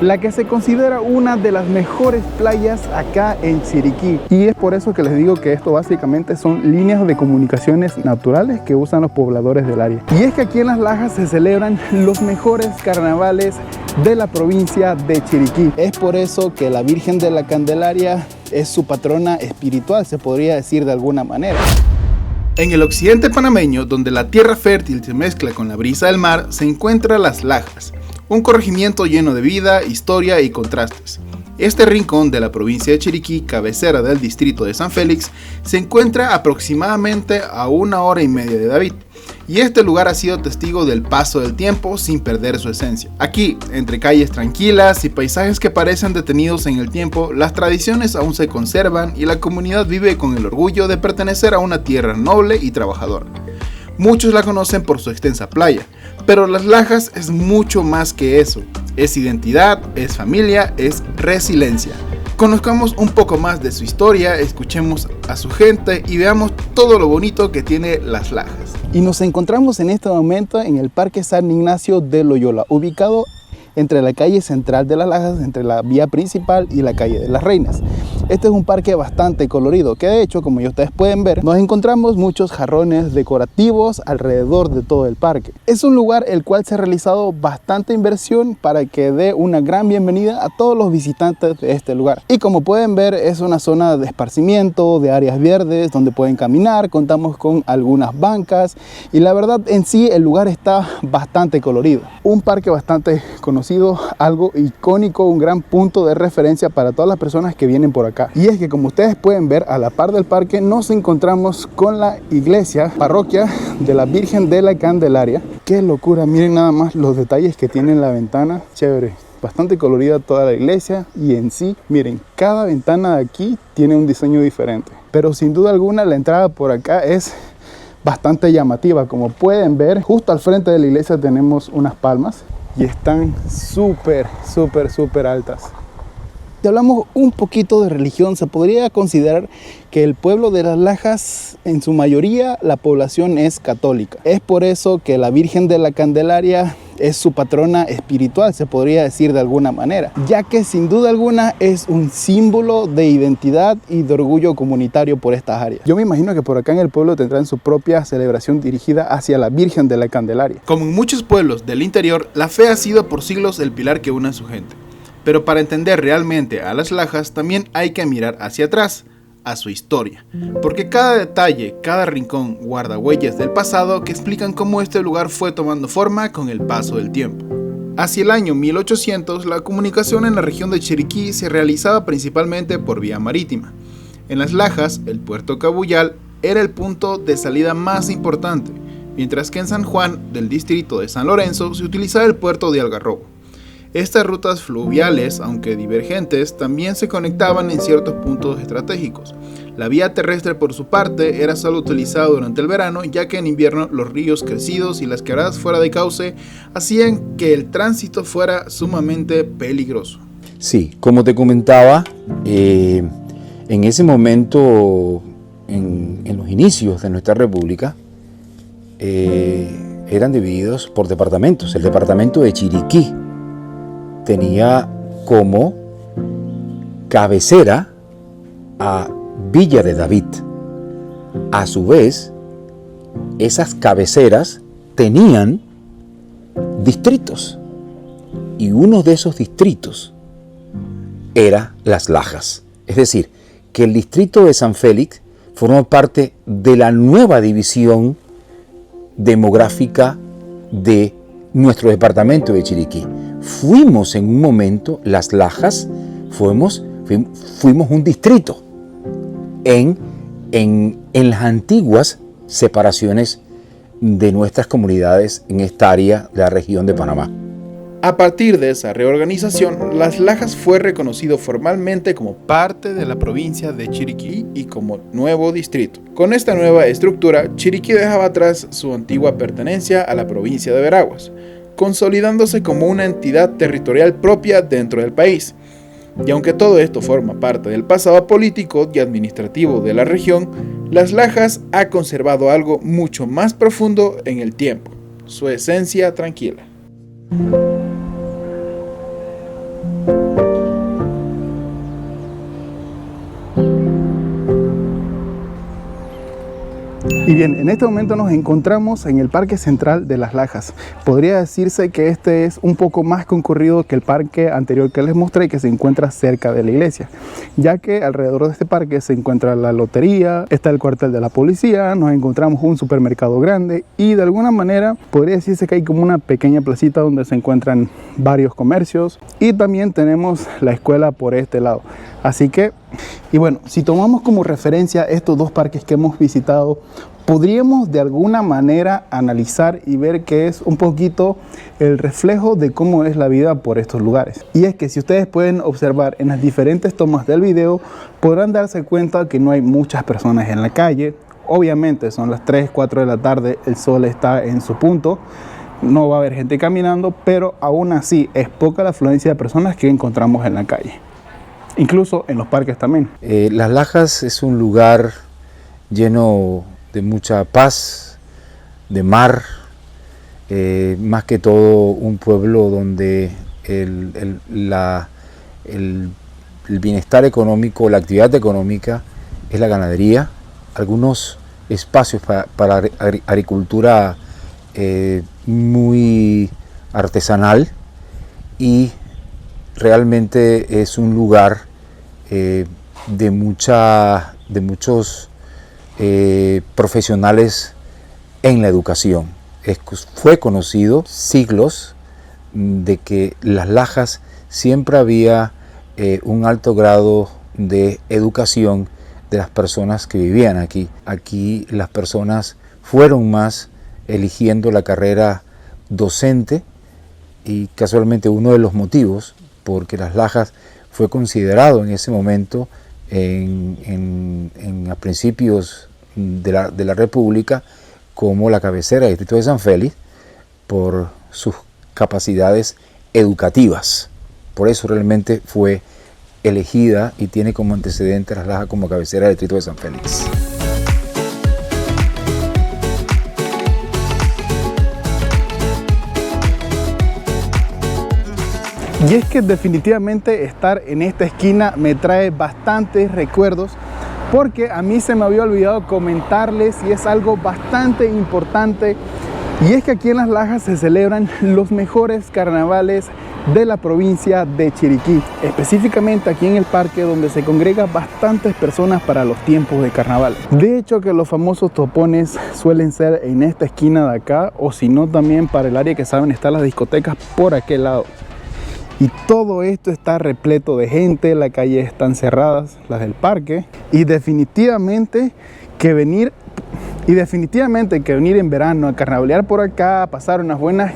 la que se considera una de las mejores playas acá en Chiriquí. Y es por eso que les digo que esto básicamente son líneas de comunicaciones naturales que usan los pobladores del área. Y es que aquí en Las Lajas se celebran los mejores carnavales de la provincia de Chiriquí. Es por eso que la Virgen de la Candelaria es su patrona espiritual, se podría decir de alguna manera. En el occidente panameño, donde la tierra fértil se mezcla con la brisa del mar, se encuentra Las Lajas, un corregimiento lleno de vida, historia y contrastes. Este rincón de la provincia de Chiriquí, cabecera del distrito de San Félix, se encuentra aproximadamente a 1 hora y media de David. Y este lugar ha sido testigo del paso del tiempo sin perder su esencia. Aquí, entre calles tranquilas y paisajes que parecen detenidos en el tiempo, las tradiciones aún se conservan y la comunidad vive con el orgullo de pertenecer a una tierra noble y trabajadora. Muchos la conocen por su extensa playa, pero Las Lajas es mucho más que eso. Es identidad, es familia, es resiliencia. Conozcamos un poco más de su historia, escuchemos a su gente y veamos todo lo bonito que tiene Las Lajas. Y nos encontramos en este momento en el Parque San Ignacio de Loyola, ubicado entre la calle central de Las Lajas, entre la vía principal y la calle de las Reinas. Este es un parque bastante colorido, que de hecho, como ustedes pueden ver, nos encontramos muchos jarrones decorativos alrededor de todo el parque. Es un lugar el cual se ha realizado bastante inversión para que dé una gran bienvenida a todos los visitantes de este lugar. Y como pueden ver, es una zona de esparcimiento, de áreas verdes, donde pueden caminar, contamos con algunas bancas y la verdad en sí el lugar está bastante colorido. Un parque bastante conocido, algo icónico, un gran punto de referencia para todas las personas que vienen por acá. Y es que como ustedes pueden ver, a la par del parque nos encontramos con la iglesia, parroquia de la Virgen de la Candelaria. ¡Qué locura! Miren nada más los detalles que tiene en la ventana. Chévere. Bastante colorida toda la iglesia y en sí, miren, cada ventana de aquí tiene un diseño diferente. Pero sin duda alguna la entrada por acá es bastante llamativa. Como pueden ver, justo al frente de la iglesia tenemos unas palmas y están súper altas. Si hablamos un poquito de religión, se podría considerar que el pueblo de Las Lajas, en su mayoría, la población es católica. Es por eso que la Virgen de la Candelaria es su patrona espiritual, se podría decir de alguna manera, ya que sin duda alguna es un símbolo de identidad y de orgullo comunitario por estas áreas. Yo me imagino que por acá en el pueblo tendrán su propia celebración dirigida hacia la Virgen de la Candelaria. Como en muchos pueblos del interior, la fe ha sido por siglos el pilar que une a su gente. Pero para entender realmente a Las Lajas también hay que mirar hacia atrás, a su historia, porque cada detalle, cada rincón guarda huellas del pasado que explican cómo este lugar fue tomando forma con el paso del tiempo. Hacia el año 1800, la comunicación en la región de Chiriquí se realizaba principalmente por vía marítima. En Las Lajas, el puerto Cabuyal era el punto de salida más importante, mientras que en San Juan, del distrito de San Lorenzo, se utilizaba el puerto de Algarrobo. Estas rutas fluviales, aunque divergentes, también se conectaban en ciertos puntos estratégicos. La vía terrestre, por su parte, era solo utilizada durante el verano, ya que en invierno los ríos crecidos y las quebradas fuera de cauce hacían que el tránsito fuera sumamente peligroso. Sí, como te comentaba, en ese momento, en los inicios de nuestra república, eran divididos por departamentos. El departamento de Chiriquí tenía como cabecera a Villa de David. A su vez, esas cabeceras tenían distritos y uno de esos distritos era Las Lajas. Es decir, que el distrito de San Félix formó parte de la nueva división demográfica de nuestro departamento de Chiriquí. Fuimos en un momento, Las Lajas, fuimos un distrito en las antiguas separaciones de nuestras comunidades en esta área de la región de Panamá. A partir de esa reorganización, Las Lajas fue reconocido formalmente como parte de la provincia de Chiriquí y como nuevo distrito. Con esta nueva estructura, Chiriquí dejaba atrás su antigua pertenencia a la provincia de Veraguas, consolidándose como una entidad territorial propia dentro del país. Y aunque todo esto forma parte del pasado político y administrativo de la región, Las Lajas ha conservado algo mucho más profundo en el tiempo, su esencia tranquila. Y bien, en este momento nos encontramos en el Parque Central de Las Lajas. Podría decirse que este es un poco más concurrido que el parque anterior que les mostré, que se encuentra cerca de la iglesia, ya que alrededor de este parque se encuentra la lotería, está el cuartel de la policía, nos encontramos un supermercado grande y de alguna manera podría decirse que hay como una pequeña placita donde se encuentran varios comercios y también tenemos la escuela por este lado. Así que, y bueno, si tomamos como referencia estos dos parques que hemos visitado, podríamos de alguna manera analizar y ver que es un poquito el reflejo de cómo es la vida por estos lugares. Y es que si ustedes pueden observar en las diferentes tomas del video, podrán darse cuenta que no hay muchas personas en la calle. Obviamente son las 3, 4 de la tarde, el sol está en su punto, no va a haber gente caminando, pero aún así es poca la afluencia de personas que encontramos en la calle. Incluso en los parques también. Las Lajas es un lugar lleno de mucha paz, de mar, más que todo un pueblo donde el bienestar económico, la actividad económica es la ganadería, algunos espacios para agricultura muy artesanal, y realmente es un lugar de muchos profesionales en la educación. Fue conocido siglos de que Las Lajas siempre había un alto grado de educación de las personas que vivían aquí. Aquí las personas fueron más eligiendo la carrera docente, y casualmente uno de los motivos porque Las Lajas fue considerado en ese momento, a principios de la República, como la cabecera del distrito de San Félix por sus capacidades educativas. Por eso realmente fue elegida y tiene como antecedente Las Lajas como cabecera del distrito de San Félix. Y es que definitivamente estar en esta esquina me trae bastantes recuerdos, porque a mí se me había olvidado comentarles, y es algo bastante importante, y es que aquí en Las Lajas se celebran los mejores carnavales de la provincia de Chiriquí, específicamente aquí en el parque, donde se congregan bastantes personas para los tiempos de carnaval. De hecho, que los famosos topones suelen ser en esta esquina de acá, o si no también para el área que saben estar las discotecas por aquel lado. Y todo esto está repleto de gente, las calles están cerradas, las del parque, y definitivamente que venir en verano a carnavalear por acá, a pasar unas buenas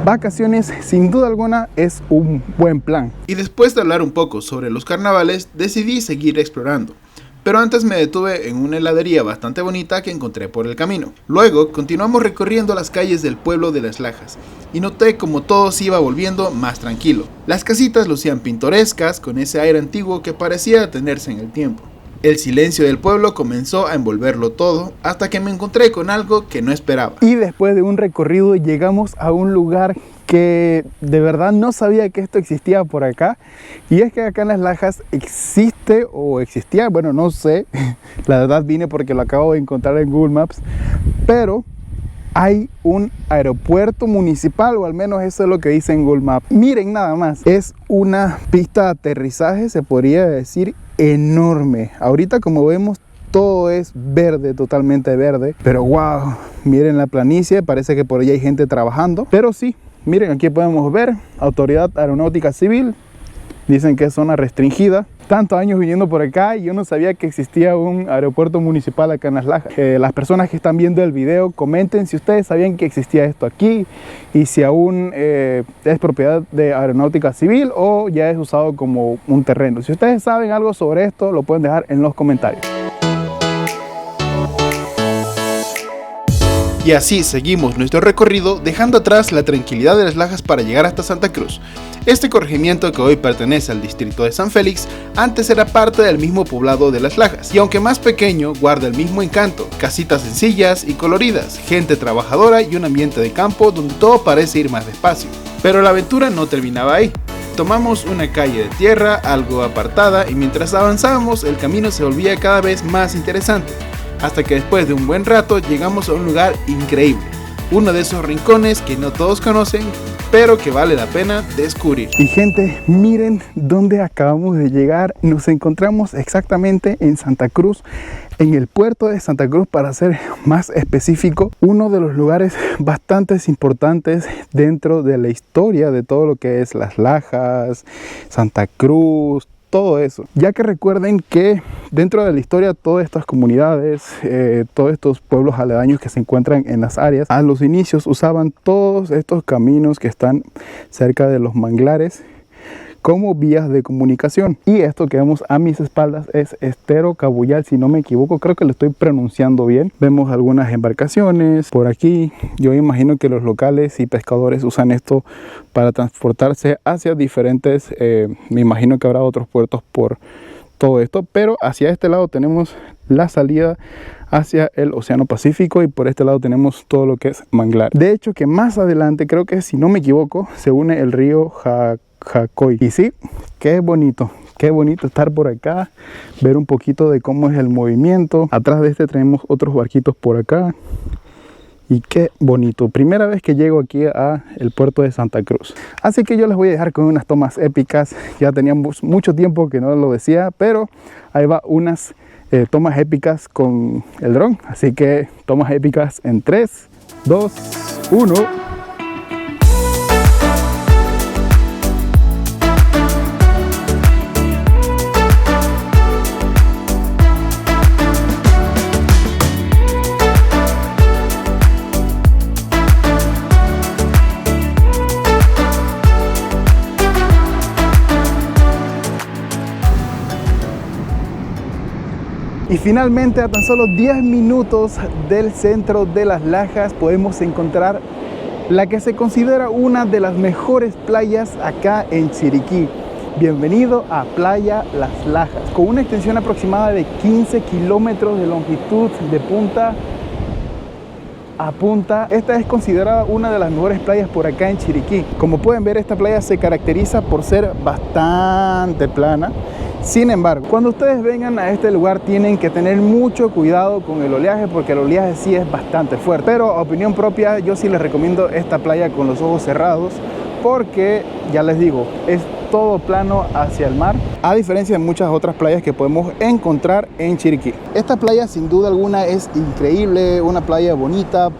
vacaciones, sin duda alguna es un buen plan. Y después de hablar un poco sobre los carnavales, decidí seguir explorando. Pero antes me detuve en una heladería bastante bonita que encontré por el camino. Luego continuamos recorriendo las calles del pueblo de Las Lajas y noté como todo se iba volviendo más tranquilo. Las casitas lucían pintorescas, con ese aire antiguo que parecía detenerse en el tiempo. El silencio del pueblo comenzó a envolverlo todo, hasta que me encontré con algo que no esperaba. Y después de un recorrido llegamos a un lugar que de verdad no sabía que esto existía por acá, y es que acá en Las Lajas existe, o existía, bueno, no sé, la verdad vine porque lo acabo de encontrar en Google Maps, pero hay un aeropuerto municipal, o al menos eso es lo que dice en Google Maps. Miren nada más, es una pista de aterrizaje, se podría decir, enorme. Ahorita, como vemos, todo es verde, totalmente verde, pero wow, miren la planicie, parece que por ahí hay gente trabajando, pero sí, miren, aquí podemos ver Autoridad Aeronáutica Civil, dicen que es zona restringida. Tantos años viniendo por acá y yo no sabía que existía un aeropuerto municipal acá en Las Lajas. Las personas que están viendo el video, comenten si ustedes sabían que existía esto aquí, y si aún es propiedad de Aeronáutica Civil o ya es usado como un terreno. Si ustedes saben algo sobre esto, lo pueden dejar en los comentarios. Y así seguimos nuestro recorrido, dejando atrás la tranquilidad de Las Lajas para llegar hasta Santa Cruz. Este corregimiento, que hoy pertenece al distrito de San Félix, antes era parte del mismo poblado de Las Lajas, y aunque más pequeño, guarda el mismo encanto: casitas sencillas y coloridas, gente trabajadora y un ambiente de campo donde todo parece ir más despacio. Pero la aventura no terminaba ahí. Tomamos una calle de tierra algo apartada y mientras avanzábamos el camino se volvía cada vez más interesante, hasta que después de un buen rato llegamos a un lugar increíble, uno de esos rincones que no todos conocen, pero que vale la pena descubrir. Y gente, miren dónde acabamos de llegar. Nos encontramos exactamente en Santa Cruz, en el puerto de Santa Cruz, para ser más específico, uno de los lugares bastante importantes dentro de la historia de todo lo que es Las Lajas, Santa Cruz, todo eso, ya que recuerden que dentro de la historia todas estas comunidades, todos estos pueblos aledaños que se encuentran en las áreas, a los inicios usaban todos estos caminos que están cerca de los manglares como vías de comunicación. Y esto que vemos a mis espaldas es Estero Cabuyal, si no me equivoco, creo que lo estoy pronunciando bien. Vemos algunas embarcaciones por aquí. Yo imagino que los locales y pescadores usan esto para transportarse hacia diferentes, me imagino que habrá otros puertos por todo esto, pero hacia este lado tenemos la salida hacia el Océano Pacífico y por este lado tenemos todo lo que es manglar. De hecho, que más adelante, creo que si no me equivoco, se une el río Jacoy. Y sí, qué bonito estar por acá, ver un poquito de cómo es el movimiento. Atrás de este tenemos otros barquitos por acá. Y qué bonito, primera vez que llego aquí a el puerto de Santa Cruz. Así que yo les voy a dejar con unas tomas épicas. Ya teníamos mucho tiempo que no lo decía, pero ahí va unas tomas épicas con el dron. Así que tomas épicas en 3, 2, 1. Y finalmente, a tan solo 10 minutos del centro de Las Lajas, podemos encontrar la que se considera una de las mejores playas acá en Chiriquí. Bienvenido a Playa Las Lajas, con una extensión aproximada de 15 kilómetros de longitud de punta a punta. Esta es considerada una de las mejores playas por acá en Chiriquí. Como pueden ver, esta playa se caracteriza por ser bastante plana. Sin embargo, cuando ustedes vengan a este lugar tienen que tener mucho cuidado con el oleaje, porque el oleaje sí es bastante fuerte. Pero a opinión propia, yo sí les recomiendo esta playa con los ojos cerrados, porque ya les digo, es todo plano hacia el mar, a diferencia de muchas otras playas que podemos encontrar en Chiriquí. Esta playa sin duda alguna es increíble, una playa bonita,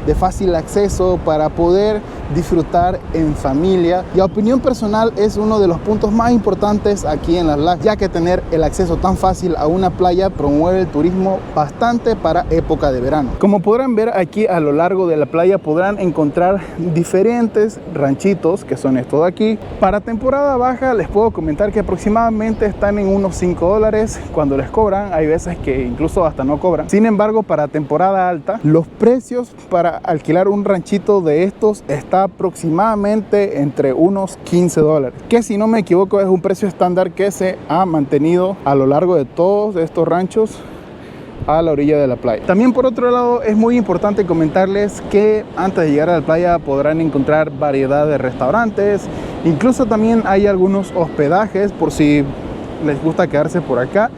de fácil acceso para poder disfrutar en familia, y a opinión personal es uno de los puntos más importantes aquí en Las Lajas, ya que tener el acceso tan fácil a una playa promueve el turismo bastante para época de verano. Como podrán ver aquí a lo largo de la playa podrán encontrar diferentes ranchitos, que son estos de aquí. Para temporada baja les puedo comentar que aproximadamente están en unos $5 cuando les cobran, hay veces que incluso hasta no cobran. Sin embargo, para temporada alta los precios para alquilar un ranchito de estos está aproximadamente entre unos $15, que si no me equivoco es un precio estándar que se ha mantenido a lo largo de todos estos ranchos a la orilla de la playa. También por otro lado es muy importante comentarles que antes de llegar a la playa podrán encontrar variedad de restaurantes, incluso también hay algunos hospedajes por si les gusta quedarse por acá.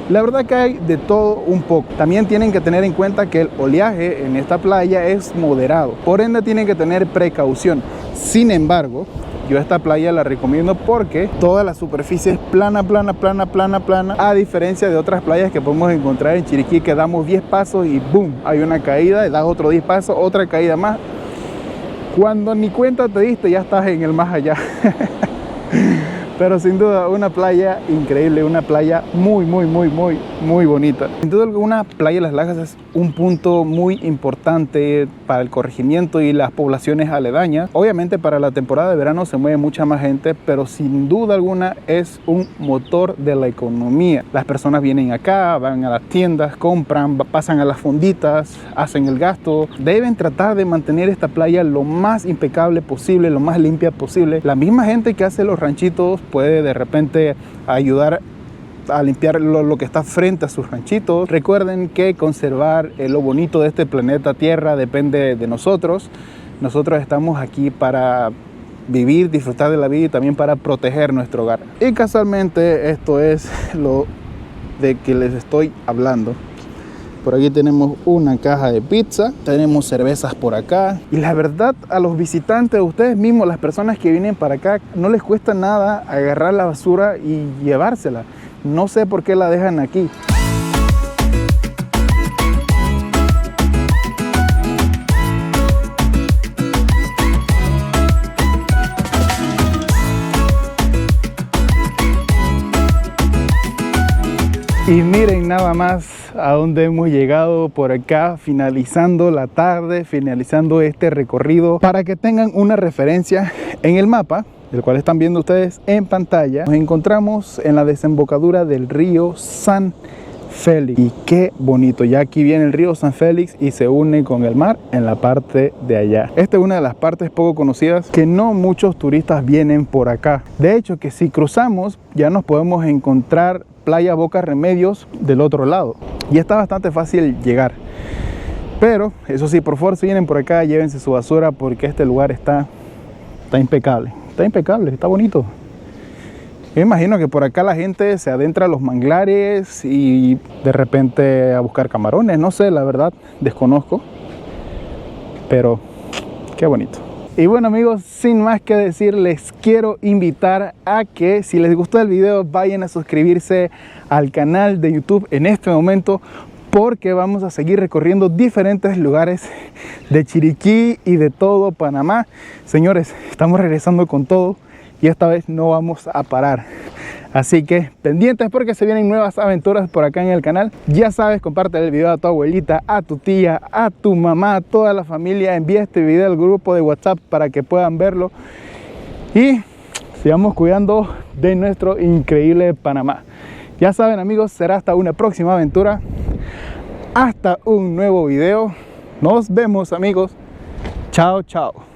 La verdad que hay de todo un poco. También tienen que tener en cuenta que el oleaje en esta playa es moderado, por ende tienen que tener precaución. Sin embargo, yo esta playa la recomiendo porque toda la superficie es plana, a diferencia de otras playas que podemos encontrar en Chiriquí, que damos 10 pasos y boom, hay una caída, y das otro 10 pasos, otra caída más. Cuando ni cuenta te diste, ya estás en el más allá. Pero sin duda una playa increíble, una playa muy bonita. Sin duda alguna, Playa Las Lajas es un punto muy importante para el corregimiento y las poblaciones aledañas. Obviamente para la temporada de verano se mueve mucha más gente, pero sin duda alguna es un motor de la economía. Las personas vienen acá, van a las tiendas, compran, pasan a las fonditas, hacen el gasto. Deben tratar de mantener esta playa lo más impecable posible, lo más limpia posible. La misma gente que hace los ranchitos puede de repente ayudar a limpiar lo que está frente a sus ranchitos. Recuerden que conservar lo bonito de este planeta Tierra depende de nosotros. Nosotros estamos aquí para vivir, disfrutar de la vida y también para proteger nuestro hogar. Y casualmente esto es lo de que les estoy hablando. Por aquí tenemos una caja de pizza, tenemos cervezas por acá. Y la verdad, a los visitantes, a ustedes mismos, las personas que vienen para acá, no les cuesta nada agarrar la basura y llevársela. No sé por qué la dejan aquí. Y miren nada más a dónde hemos llegado por acá, finalizando la tarde, finalizando este recorrido. Para que tengan una referencia, en el mapa, el cual están viendo ustedes en pantalla, nos encontramos en la desembocadura del río San Félix. Y qué bonito, ya aquí viene el río San Félix y se une con el mar en la parte de allá. Esta es una de las partes poco conocidas que no muchos turistas vienen por acá. De hecho, que si cruzamos ya nos podemos encontrar Playa Boca Remedios del otro lado y está bastante fácil llegar, pero eso sí, por favor, si vienen por acá, llévense su basura porque este lugar está impecable, está bonito. Yo imagino que por acá la gente se adentra a los manglares y de repente a buscar camarones, no sé, la verdad, desconozco, pero qué bonito. Y bueno amigos, sin más que decir, les quiero invitar a que si les gustó el video vayan a suscribirse al canal de YouTube en este momento, porque vamos a seguir recorriendo diferentes lugares de Chiriquí y de todo Panamá. Señores, estamos regresando con todo y esta vez no vamos a parar. Así que pendientes porque se vienen nuevas aventuras por acá en el canal. Ya sabes, comparte el video a tu abuelita, a tu tía, a tu mamá, a toda la familia. Envía este video al grupo de WhatsApp para que puedan verlo. Y sigamos cuidando de nuestro increíble Panamá. Ya saben amigos, será hasta una próxima aventura. Hasta un nuevo video. Nos vemos amigos. Chao, chao.